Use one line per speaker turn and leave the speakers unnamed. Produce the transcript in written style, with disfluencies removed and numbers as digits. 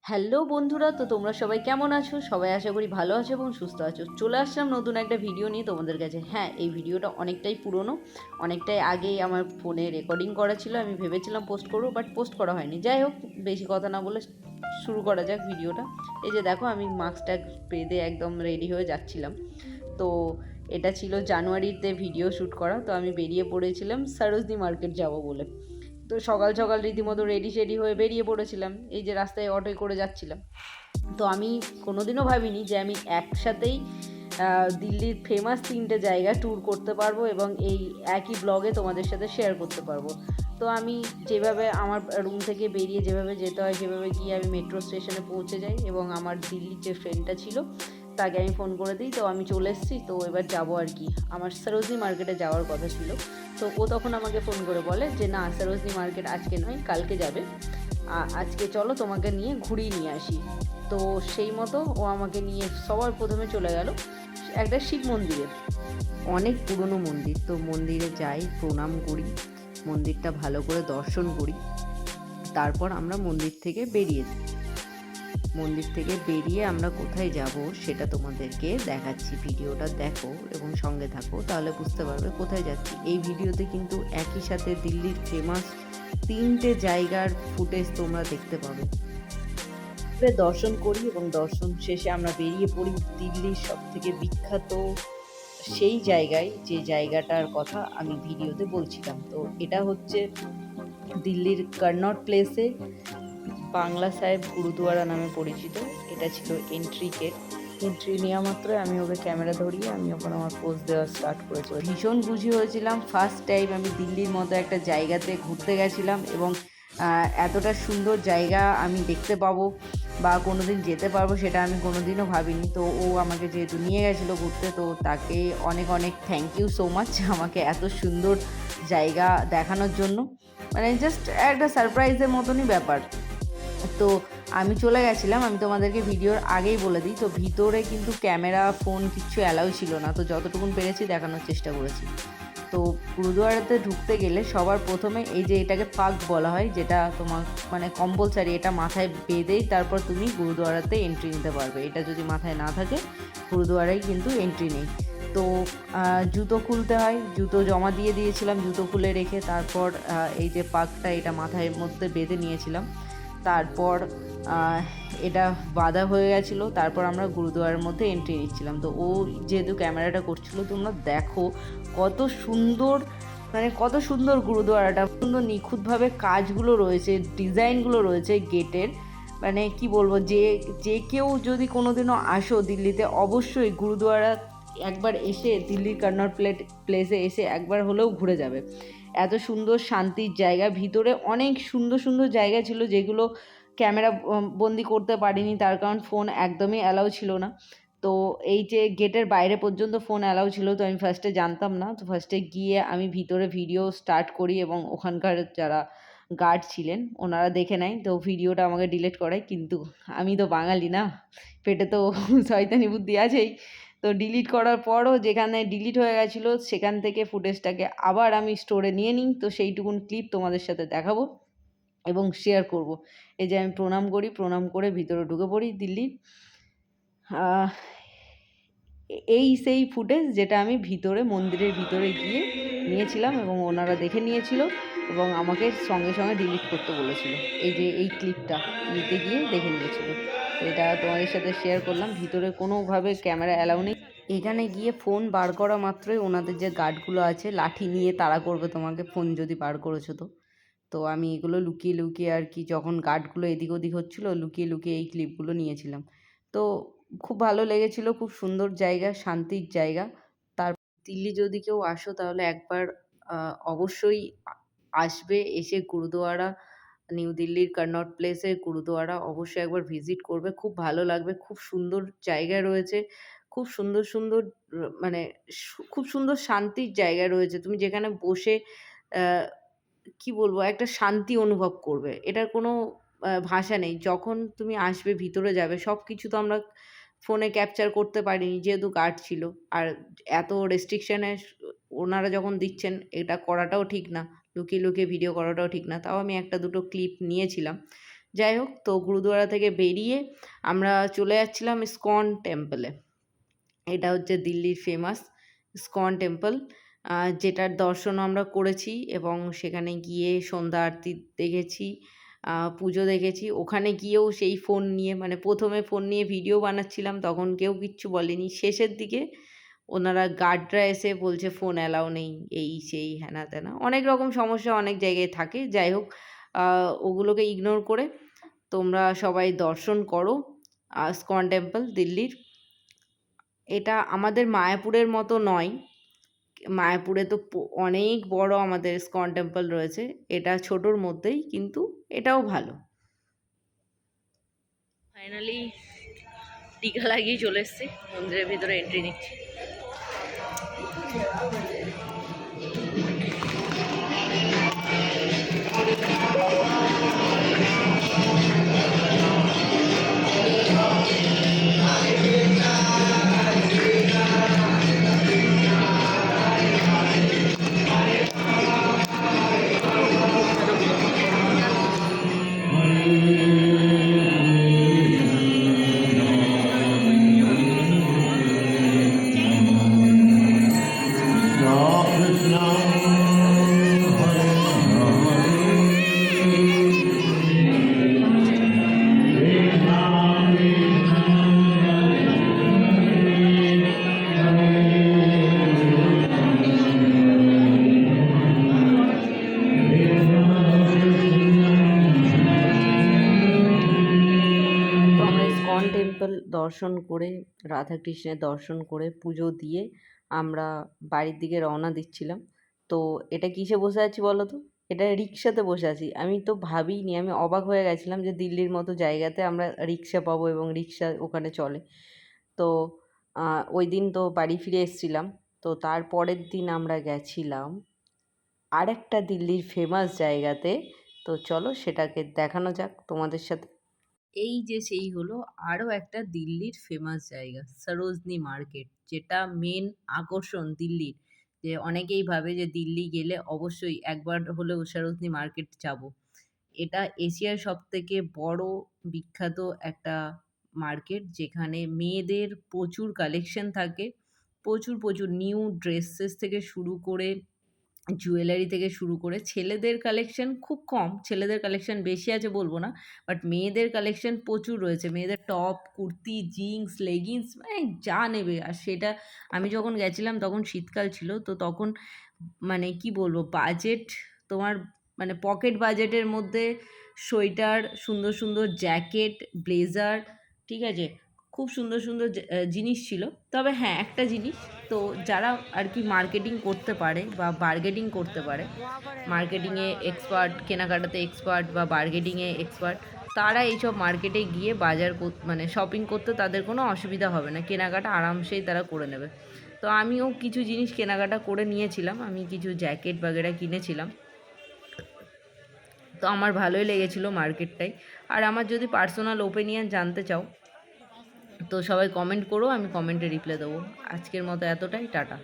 Hello বন্ধুরা, তো তোমরা সবাই কেমন আছো? সবাই আশা করি ভালো আছো এবং সুস্থ আছো। চলে আসলাম নতুন একটা ভিডিও নিয়ে তোমাদের কাছে। হ্যাঁ, এই ভিডিওটা অনেকটাই পুরনো, অনেকটাই আগেই আমার ফোনে রেকর্ডিং করা ছিল। আমি ভেবেছিলাম পোস্ট করবো, বাট পোস্ট করা হয়নি। যাই হোক, বেশি কথা না বলে শুরু করা যাক ভিডিওটা। এই যে দেখো, আমি মাস্কটা বেঁধে একদম রেডি হয়ে যাচ্ছিলাম। তো এটা ছিল জানুয়ারিতে ভিডিও শ্যুট করা। তো আমি বেরিয়ে পড়েছিলাম সরোজনী মার্কেট যাব বলে। তো সকাল সকাল রীতিমতো রেডি শেডি হয়ে বেরিয়ে পড়েছিলাম। এই যে রাস্তায় অটোয় করে যাচ্ছিলাম। তো আমি কোনোদিনও ভাবিনি যে আমি একসাথেই দিল্লির ফেমাস 3টে জায়গা ট্যুর করতে পারবো এবং এই একই ব্লগে তোমাদের সাথে শেয়ার করতে পারবো। তো আমি যেভাবে আমার রুম থেকে বেরিয়ে যেভাবে যেতে হয় সেভাবে গিয়ে আমি মেট্রো স্টেশনে পৌঁছে যাই এবং আমার দিল্লির যে ফ্রেন্ডটা ছিল তাকে আমি ফোন করে দিই। তো আমি চলে এসেছি, তো এবার যাবো আর কি। আমার সরোজনী মার্কেটে যাওয়ার কথা ছিল। তো ও তখন আমাকে ফোন করে বলে যে না, সরোজনী মার্কেট আজকে নয়, কালকে যাবে। আজকে চলো তোমাকে নিয়ে ঘুরিয়ে নিয়ে আসি। তো সেই মতো ও আমাকে নিয়ে সবার প্রথমে চলে গেল একটা শিব মন্দিরে। অনেক পুরনো মন্দির। তো মন্দিরে যাই, প্রণাম করি, মন্দিরটা ভালো করে দর্শন করি। তারপর আমরা মন্দির থেকে বেরিয়ে যাই। মন্দির থেকে বেরিয়ে আমরা কোথায় যাব সেটা তোমাদেরকে দেখাচ্ছি। ভিডিওটা দেখো এবং সঙ্গে থাকো, তাহলে বুঝতে পারবে কোথায় যাচ্ছি। এই ভিডিওতে কিন্তু একই সাথে দিল্লির ফেমাস 3টে জায়গার ফুটেজ তোমরা দেখতে পাবে। দর্শন করি এবং দর্শন শেষে আমরা বেরিয়ে পড়ি দিল্লির সবথেকে বিখ্যাত সেই জায়গায়, যে জায়গাটার কথা আমি ভিডিওতে বলছিলাম। তো এটা হচ্ছে দিল্লির কর্নট প্লেসে বাংলা সাহেব গুরুদুয়ারা নামে পরিচিত। এটা ছিল এন্ট্রি গেট। এন্ট্রি নেওয়া মাত্রই আমি ওকে ক্যামেরা ধরিয়ে আমি ওখানে আমার পোজ দেওয়া স্টার্ট করেছি। ভীষণ খুশি হয়েছিলাম। ফার্স্ট টাইম আমি দিল্লির মতো একটা জায়গাতে ঘুরতে গেছিলাম এবং এতটা সুন্দর জায়গা আমি দেখতে পাবো বা কোনোদিন যেতে পারবো সেটা আমি কোনোদিনও ভাবিনি। তো ও আমাকে যেহেতু নিয়ে গেছিলো ঘুরতে, তো তাকে অনেক অনেক থ্যাংক ইউ সো মাচ আমাকে এত সুন্দর জায়গা দেখানোর জন্য। মানে জাস্ট একটা সারপ্রাইজের মতনই ব্যাপার। তো আমি চলে গেছিলাম, আমি তোমাদেরকে ভিডিওর আগেই বলে দিই। তো ভিতরে কিন্তু ক্যামেরা ফোন কিচ্ছু অ্যালাউ ছিল না। তো যতটুকুন পেরেছি দেখানোর চেষ্টা করেছি। তো গুরুদুয়ারাতে ঢুকতে গেলে সবার প্রথমে এই যে এটাকে পাগ বলা হয়, যেটা তোমার মানে কম্পালসারি, এটা মাথায় বেঁধেই তারপর তুমি গুরুদুয়ারাতে এন্ট্রি নিতে পারবে। এটা যদি মাথায় না থাকে গুরুদুয়ারায় কিন্তু এন্ট্রি নেই। তো জুতো খুলতে হয়, জুতো জমা দিয়ে দিয়েছিলাম, জুতো খুলে রেখে তারপর এই যে পাগটা এটা মাথায় মধ্যে বেঁধে নিয়েছিলাম। তারপর এটা বাঁধা হয়ে গেছিলো। তারপর আমরা গুরুদুয়ারার মধ্যে এন্ট্রি নিচ্ছিলাম। তো ও যেহেতু ক্যামেরাটা করছিল, তোমরা দেখো কত সুন্দর, মানে কত সুন্দর গুরুদুয়ারাটা, সুন্দর নিখুঁতভাবে কাজগুলো রয়েছে, ডিজাইনগুলো রয়েছে গেটের। মানে কি বলবো, যে যে কেউ যদি কোনোদিনও আসো দিল্লিতে, অবশ্যই গুরুদুয়ারা একবার এসে দিল্লির কর্নট প্লেসে এসে একবার হলেও ঘুরে যাবে। এত সুন্দর শান্তির জায়গা। ভিতরে অনেক সুন্দর সুন্দর জায়গা ছিল যেগুলো ক্যামেরা বন্দি করতে পারিনি, তার কারণ ফোন একদমই অ্যালাউ ছিল না। তো এই যে গেটের বাইরে পর্যন্ত ফোন অ্যালাউ ছিল, তো আমি ফার্স্টে জানতাম না। তো ফার্স্টে গিয়ে আমি ভিতরে ভিডিও স্টার্ট করি এবং ওখানকার যারা গার্ড ছিলেন ওনারা দেখে নেয়। তো ভিডিওটা আমাকে ডিলিট করায়, কিন্তু আমি তো বাঙালি না, পেটে তো শয়তানি বুদ্ধি আছেই। তো ডিলিট করার পরও যেখানে ডিলিট হয়ে গেছিলো সেখান থেকে ফুটেজটাকে আবার আমি স্টোরে নিয়ে নিই। তো সেইটুকুন ক্লিপ তোমাদের সাথে দেখাবো এবং শেয়ার করব। এই যে আমি প্রণাম করি, প্রণাম করে ভিতরে ঢুকে পড়ি দিল্লির। এই সেই ফুটেজ যেটা আমি ভিতরে মন্দিরের ভিতরে গিয়ে নিয়েছিলাম এবং ওনারা দেখে নিয়েছিল এবং আমাকে সঙ্গে সঙ্গে ডিলিট করতে বলেছিল। এই যে এই ক্লিপটা নিতে গিয়ে দেখে নিয়েছিল। তো এটা তোমাদের সাথে শেয়ার করলাম। ভিতরে কোনোভাবে ক্যামেরা অ্যালাউ নেই। এখানে গিয়ে ফোন বার করা মাত্রই ওনাদের যে গার্ডগুলো আছে লাঠি নিয়ে তাড়া করবে তোমাকে, ফোন যদি বার করেছো তো। তো আমি এগুলো লুকিয়ে লুকিয়ে আর কি, যখন গার্ডগুলো এদিক ওদিক হচ্ছিলো লুকিয়ে লুকিয়ে এই ক্লিপগুলো নিয়েছিলাম। তো খুব ভালো লেগেছিলো, খুব সুন্দর জায়গা, শান্তির জায়গা। তার দিল্লি যদি কেউ আসো তাহলে একবার অবশ্যই আসবে, এসে গুরুদুয়ারা, নিউ দিল্লির কর্নট প্লেসে গুরুদুয়ারা অবশ্যই একবার ভিজিট করবে। খুব ভালো লাগবে, খুব সুন্দর জায়গা রয়েছে, খুব সুন্দর সুন্দর মানে খুব সুন্দর শান্তির জায়গা রয়েছে। তুমি যেখানে বসে কি বলবো, একটা শান্তি অনুভব করবে। এটার কোনো ভাষা নেই। যখন তুমি আসবে, ভিতরে যাবে, সব কিছু তো আমরা ফোনে ক্যাপচার করতে পারিনি যেহেতু গার্ড ছিল। আর এত রেস্ট্রিকশানে ওনারা যখন দিচ্ছেন, এটা করাটাও ঠিক না। লুকিয়ে লুকিয়ে ভিডিও করাটাও ঠিক না। তাও আমি একটা দুটো ক্লিপ নিয়েছিলাম। যাই হোক, তো গুরুদুয়ারা থেকে বেরিয়ে আমরা চলে যাচ্ছিলাম ইসকন টেম্পলে। এটা হচ্ছে দিল্লির ফেমাস ইসকন টেম্পল, যেটার দর্শন আমরা করেছি এবং সেখানে গিয়ে সন্ধ্যা আরতি দেখেছি, পুজো দেখেছি। ওখানে গিয়েও সেই ফোন নিয়ে, মানে প্রথমে ফোন নিয়ে ভিডিও বানাচ্ছিলাম, তখন কেউ কিচ্ছু বলেনি। শেষের দিকে ওনারা গার্ডরা এসে বলছে ফোন অ্যালাউ নেই, এই সেই হ্যানা ত্যানা অনেক রকম সমস্যা অনেক জায়গায় থাকে। যাই হোক, ওগুলোকে ইগনোর করে তোমরা সবাই দর্শন করো ইসকন টেম্পল দিল্লির। এটা আমাদের মায়াপুরের মতো নয়, মায়াপুরে তো অনেক বড় আমাদের ইসকন টেম্পল রয়েছে, এটা ছোটোর মধ্যেই, কিন্তু এটাও ভালো। ফাইনালি টিকা লাগিয়ে চলে এসেছি, মন্দিরের ভিতরে এন্ট্রি নিচ্ছি। টেম্পল দর্শন করে, রাধাকৃষ্ণের দর্শন করে, পুজো দিয়ে আমরা বাড়ির দিকে রওনা দিচ্ছিলাম। তো এটা কিসে বসে আছি বলো তো? এটা রিক্সাতে বসে আছি। আমি তো ভাবিনি, আমি অবাক হয়ে গেছিলাম যে দিল্লির মতো জায়গাতে আমরা রিক্সা পাবো এবং রিক্সা ওখানে চলে। তো ওই দিন তো বাড়ি ফিরে এসেছিলাম। তো তার পরের দিন আমরা গেছিলাম আরেকটা দিল্লির ফেমাস জায়গাতে। তো চলো সেটাকে দেখানো যাক তোমাদের সাথে। এই যে সেই হলো আরও একটা দিল্লির ফেমাস জায়গা, সরোজনী মার্কেট, যেটা মেন আকর্ষণ দিল্লির। যে অনেকেই ভাবে যে দিল্লি গেলে অবশ্যই একবার হলেও সরোজনী মার্কেট যাব। এটা এশিয়ার সবথেকে বড় বিখ্যাত একটা মার্কেট, যেখানে মেয়েদের প্রচুর কালেকশন থাকে, প্রচুর প্রচুর নিউ ড্রেসেস থেকে শুরু করে জুয়েলারি থেকে শুরু করে। ছেলেদের কালেকশন খুব কম, ছেলেদের কালেকশন বেশি আছে বলবো না, বাট মেয়েদের কালেকশন প্রচুর রয়েছে। মেয়েদের টপ, কুর্তি, জিন্স, লেগিংস, মানে যা নেবে। আর সেটা আমি যখন গেছিলাম তখন শীতকাল ছিল, তো তখন মানে কি বলবো, বাজেট তোমার মানে পকেট বাজেটের মধ্যে সোয়েটার, সুন্দর সুন্দর জ্যাকেট, ব্লেজার, ঠিক আছে, খুব সুন্দর সুন্দর জিনিস ছিল। তবে হ্যাঁ, একটা জিনিস, তো যারা আর কি মার্কেটিং করতে পারে বা বার্গেটিং করতে পারে, মার্কেটিংয়ে এক্সপার্ট, কেনাকাটাতে এক্সপার্ট বা বার্গেটিংয়ে এক্সপার্ট, তারা এইসব মার্কেটে গিয়ে বাজার মানে শপিং করতে তাদের কোনো অসুবিধা হবে না, কেনাকাটা আরামসেই তারা করে নেবে। তো আমিও কিছু জিনিস কেনাকাটা করে নিয়েছিলাম, আমি কিছু জ্যাকেট বাগেরা কিনেছিলাম। তো আমার ভালোই লেগেছিলো মার্কেটটাই। আর আমার যদি পার্সোনাল ওপিনিয়ন জানতে চাও তো সবাই কমেন্ট করো, আমি কমেন্টে রিপ্লাই দেবো। আজকের মতো এতটাই, টাটা।